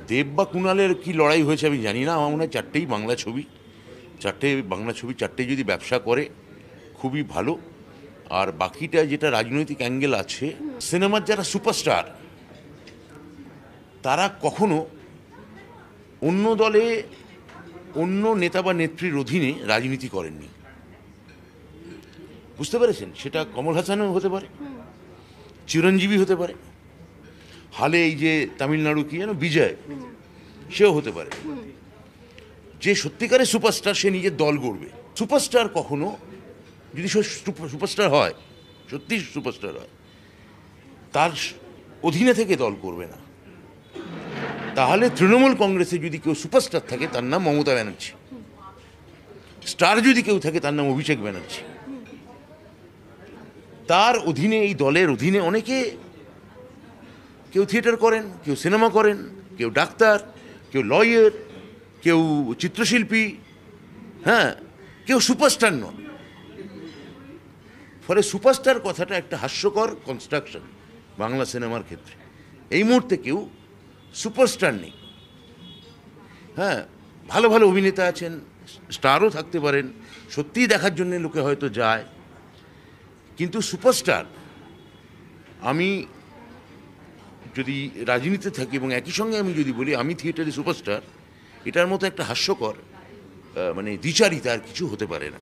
দেব বা কুণালের কি লড়াই হয়েছে আমি জানি না। আমার মনে হয় চারটেই বাংলা ছবি, চারটেই যদি ব্যবসা করে খুবই ভালো। আর বাকিটা যেটা রাজনৈতিক অ্যাঙ্গেল আছে, সিনেমার যারা সুপারস্টার তারা কখনো অন্য দলে অন্য নেতা বা নেত্রীর অধীনে রাজনীতি করেননি। বুঝতে পেরেছেন? সেটা কমল হাসানও হতে পারে, চিরঞ্জীবী হতে পারে, হালে এই যে তামিলনাড়ু কি যেন বিজয়, সেও হতে পারে। যে সত্যিকারের সুপারস্টার সে নিজের দল গড়বে। সুপারস্টার কখনো যদি সুপারস্টার হয়, সত্যি সুপারস্টার হয়, তার অধীনে থেকে দল করবে না। তাহলে তৃণমূল কংগ্রেসে যদি কেউ সুপারস্টার থাকে তার নাম মমতা ব্যানার্জি, স্টার যদি কেউ থাকে তার নাম অভিষেক ব্যানার্জি। তার অধীনে, এই দলের অধীনে অনেকে, কেউ থিয়েটার করেন, কেউ সিনেমা করেন, কেউ ডাক্তার, কেউ লয়ার, কেউ চিত্রশিল্পী, হ্যাঁ, কেউ সুপারস্টার নন। ফলে সুপারস্টার কথাটা একটা হাস্যকর কনস্ট্রাকশন বাংলা সিনেমার ক্ষেত্রে। এই মুহূর্তে কেউ সুপারস্টার নেই। হ্যাঁ, ভালো ভালো অভিনেতা আছেন, স্টারও থাকতে পারেন, সত্যিই দেখার জন্য লোকে হয়তো যায়, কিন্তু সুপারস্টার, আমি যদি রাজনীতিতে থাকি এবং একই সঙ্গে আমি যদি বলি আমি থিয়েটারে সুপারস্টার, এটার মতো একটা হাস্যকর মানে দ্বিচারিতা আর কিছু হতে পারে না।